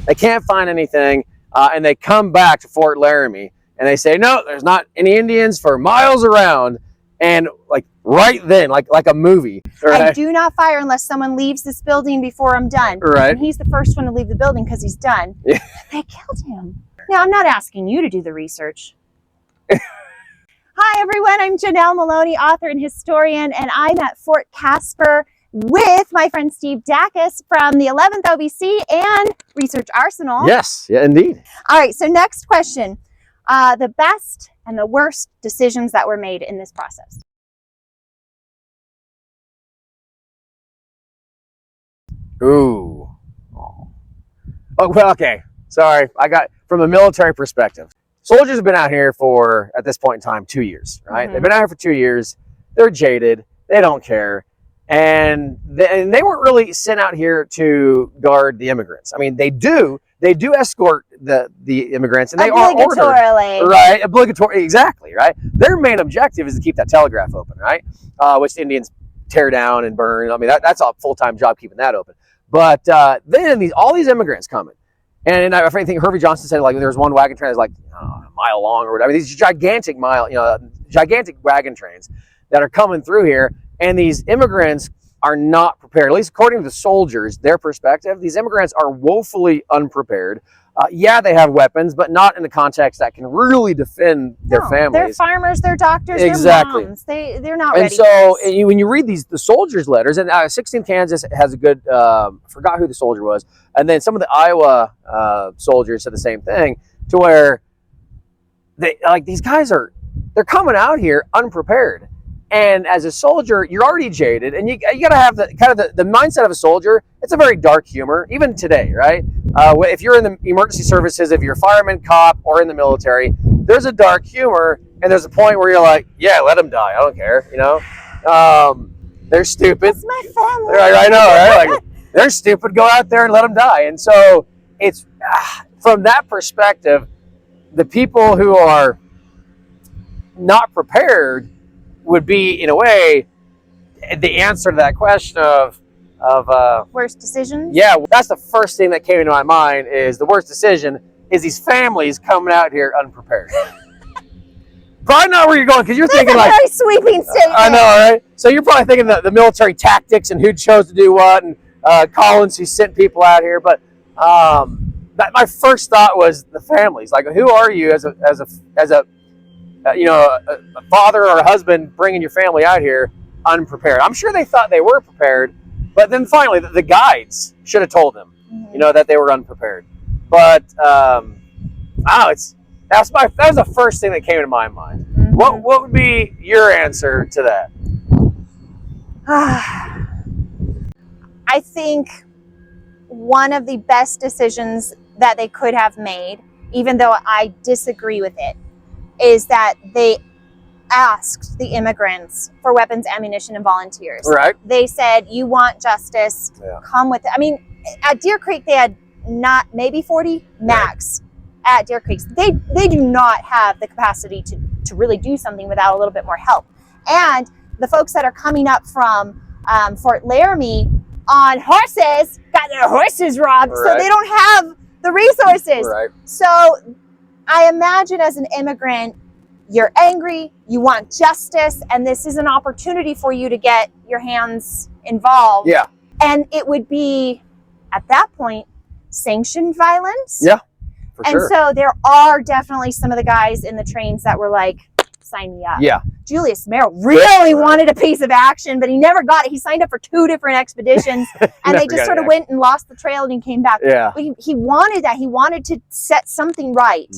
They can't find anything, and they come back to Fort Laramie, and they say, no, there's not any Indians for miles around. And like right then, like a movie. Right? I do not fire unless someone leaves this building before I'm done. Right. And he's the first one to leave the building because he's done. Yeah. They killed him. Now, I'm not asking you to do the research. Hi, everyone. I'm Janelle Molony, author and historian, and I'm at Fort Casper with my friend Steve Dacus from the 11th OBC and Research Arsenal. Yes, yeah, indeed. All right, so next question. The best and the worst decisions that were made in this process. Ooh. Oh, well, okay. Sorry. I got from a military perspective. Soldiers have been out here for, at this point in time, 2 years, right? They've been out here for 2 years. They're jaded. They don't care. And they weren't really sent out here to guard the immigrants. I mean, they do escort the immigrants, and they are ordered, right? Obligatory, exactly, right? Their main objective is to keep that telegraph open, right? Which the Indians tear down and burn. I mean, that's a full-time job keeping that open. But then all these immigrants coming, and I think Hervey Johnson said like there's one wagon train that's like a mile long or whatever. I mean, these gigantic wagon trains that are coming through here. And these immigrants are not prepared, at least according to the soldiers, their perspective. These immigrants are woefully unprepared. Yeah, they have weapons, but not in the context that can really defend their families. They're farmers, they're doctors, exactly. They're moms. They're not ready. And so when you read the soldiers' letters, and 16th Kansas has a good, forgot who the soldier was, and then some of the Iowa soldiers said the same thing, to where these guys they're coming out here unprepared. And as a soldier, you're already jaded, and you got to have the mindset of a soldier. It's a very dark humor, even today, right? If you're in the emergency services, if you're a fireman, cop, or in the military, there's a dark humor, and there's a point where you're like, yeah, let them die. I don't care, you know? They're stupid. That's my family. I know, right? Like, they're stupid. Go out there and let them die. And so it's from that perspective, the people who are not prepared would be, in a way, the answer to that question of worst decisions. Yeah, that's the first thing that came into my mind. Is the worst decision is these families coming out here unprepared. Probably not where you're going, because you're thinking like very sweeping statement. I know, right? So you're probably thinking the military tactics and who chose to do what, and Collins who sent people out here. But my first thought was the families. Like, who are you as a father or a husband bringing your family out here unprepared? I'm sure they thought they were prepared, but then finally the guides should have told them, that they were unprepared. But that was the first thing that came to my mind. What would be your answer to that? I think one of the best decisions that they could have made, even though I disagree with it, is that they asked the immigrants for weapons, ammunition, and volunteers. Right. They said, you want justice, come with it. I mean, at Deer Creek, they had maybe 40 max at Deer Creek. They do not have the capacity to really do something without a little bit more help. And the folks that are coming up from Fort Laramie on horses got their horses robbed, so they don't have the resources. Right. So I imagine as an immigrant, you're angry, you want justice, and this is an opportunity for you to get your hands involved. Yeah. And it would be, at that point, sanctioned violence. Yeah, for sure. And so there are definitely some of the guys in the trains that were like, sign me up. Yeah. Julius Merrill really wanted a piece of action, but he never got it. He signed up for 2 different expeditions, and they just sort of went and lost the trail and he came back. Yeah. But he wanted that. He wanted to set something right.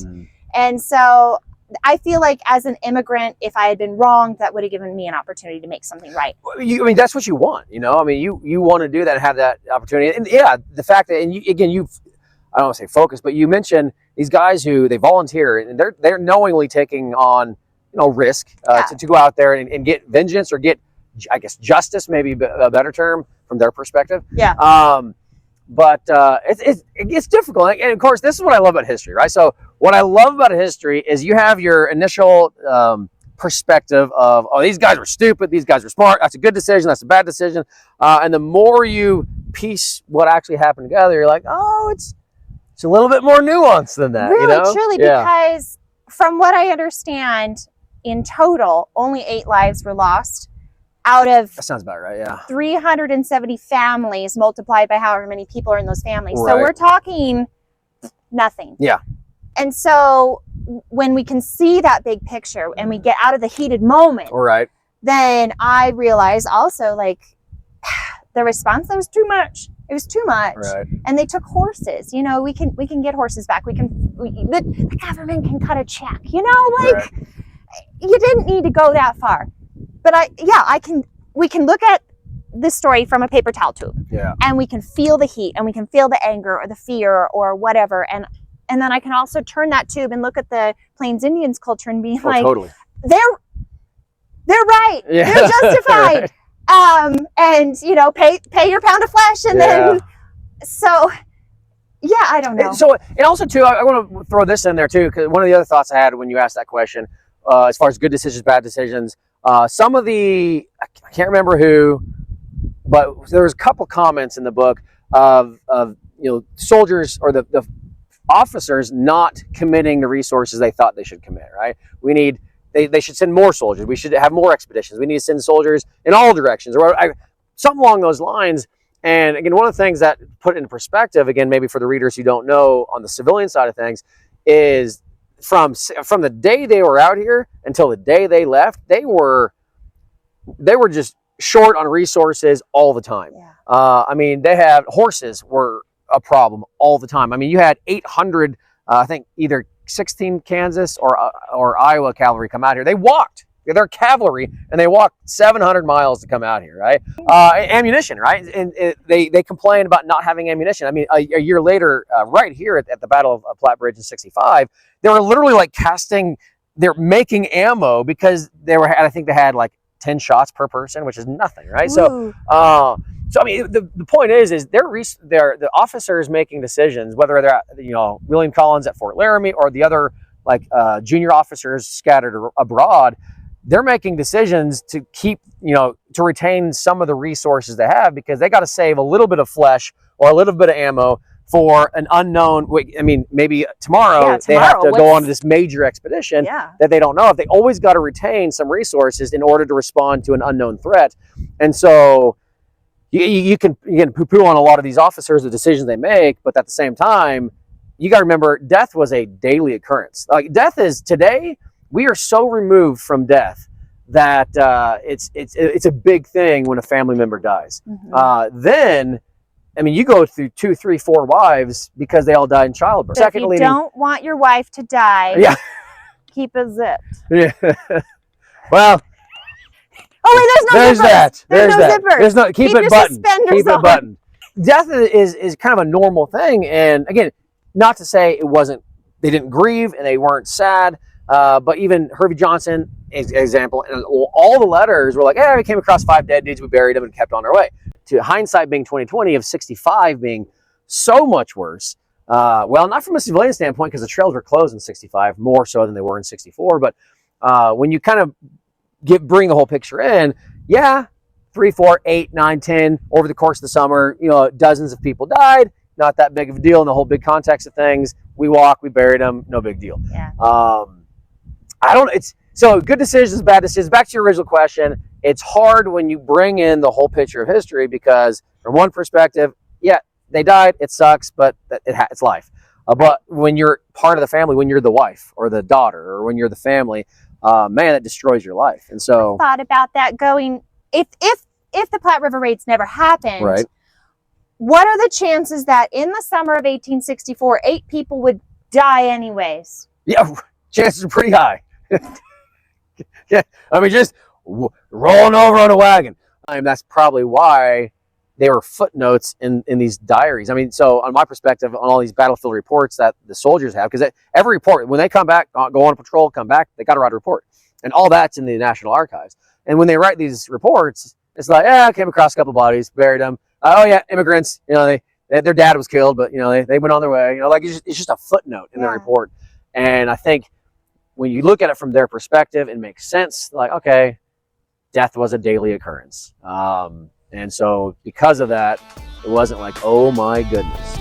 And so I feel like as an immigrant, if I had been wrong, that would have given me an opportunity to make something right. I mean, that's what you want, I mean, you want to do that and have that opportunity. And yeah, the fact that, and I don't want to say focus, but you mentioned these guys who they volunteer and they're knowingly taking on, risk to go out there and get vengeance or get, I guess, justice, maybe a better term from their perspective. Yeah. But it's difficult. And of course, this is what I love about history, right? So what I love about history is you have your initial perspective of, oh, these guys were stupid, these guys were smart, that's a good decision, that's a bad decision. And the more you piece what actually happened together, you're like, oh, it's a little bit more nuanced than that. Really, you know? truly, because from what I understand, in total, only 8 lives were lost out of That sounds about right. Yeah. 370 families multiplied by however many people are in those families. Right. So we're talking nothing. Yeah. And so when we can see that big picture and we get out of the heated moment, Right. then I realize also, like, the response, that was too much. It was too much. Right. And they took horses. You know, we can get horses back. The government can cut a check. You know, like, Right. you didn't need to go that far. But we can look at this story from a paper towel tube. Yeah. And we can feel the heat, and we can feel the anger or the fear or whatever. And then I can also turn that tube and look at the Plains Indians culture and be like, totally. they're right. Yeah. They're justified. And you know, pay your pound of flesh, and then so yeah, I don't know. So, and also too, I want to throw this in there too, because one of the other thoughts I had when you asked that question, as far as good decisions, bad decisions, some of the, I can't remember who, but there was a couple comments in the book of soldiers or the officers not committing the resources they thought they should commit. Right? They should send more soldiers. We should have more expeditions. We need to send soldiers in all directions, or something along those lines. And again, one of the things that put it in perspective, again, maybe for the readers who don't know on the civilian side of things, is from the day they were out here until the day they left, they were just short on resources all the time. Yeah. I mean, they had horses were a problem all the time. I mean, you had 800, I think either 16 Kansas or Iowa cavalry come out here. They walked. They're cavalry, and they walked 700 miles to come out here, right? Ammunition, right? And they complained about not having ammunition. I mean, a year later, right here at the Battle of Platte Bridge in '65, they were literally like they're making ammo because I think they had like 10 shots per person, which is nothing, right? Ooh. So I mean, the point is the officers making decisions, whether they're at, William Collins at Fort Laramie or the other junior officers scattered abroad. They're making decisions to keep, to retain some of the resources they have, because they got to save a little bit of flesh or a little bit of ammo for an unknown. I mean, maybe tomorrow they have to go on to this major expedition that they don't know. If they always got to retain some resources in order to respond to an unknown threat, and so. You can poo-poo on a lot of these officers, the decisions they make, but at the same time, you got to remember, death was a daily occurrence. Like, death is today. We are so removed from death that it's a big thing when a family member dies. Mm-hmm. Then, I mean, you go through 2, 3, 4 wives because they all died in childbirth. So if you don't want your wife to die, keep it zipped. Yeah. Well. Oh, wait, there's no zippers. There's no zippers. There's no, keep it buttoned. Keep it on. buttoned. Death is kind of a normal thing. And again, not to say they didn't grieve and they weren't sad, but even Hervey Johnson, example, and all the letters were like, we came across 5 dead dudes, we buried them and kept on our way. To hindsight being 2020 of 65 being so much worse. Well, not from a civilian standpoint, because the trails were closed in 65, more so than they were in 64. But when you kind of bring the whole picture in, 3, 4, 8, 9, 10 over the course of the summer, dozens of people died. Not that big of a deal in the whole big context of things. We buried them, no big deal. Yeah. So good decisions, bad decisions. Back to your original question, it's hard when you bring in the whole picture of history, because from one perspective, they died, it sucks, but it's life. But when you're part of the family, when you're the wife or the daughter, or when you're the family, man, that destroys your life. And so I thought about that going, if the Platte River Raids never happened, right, what are the chances that in the summer of 1864, 8 people would die anyways? Yeah, chances are pretty high. Yeah, I mean, just rolling over on a wagon. That's probably why they were footnotes in these diaries. I mean, so on my perspective, on all these battlefield reports that the soldiers have, because every report, when they come back, go on a patrol, come back, they got to write a report. And all that's in the National Archives. And when they write these reports, it's like, I came across a couple bodies, buried them. Immigrants, their dad was killed, but, they went on their way. It's just a footnote in their report. And I think when you look at it from their perspective, it makes sense. Like, okay, death was a daily occurrence. And so because of that, it wasn't like, oh my goodness,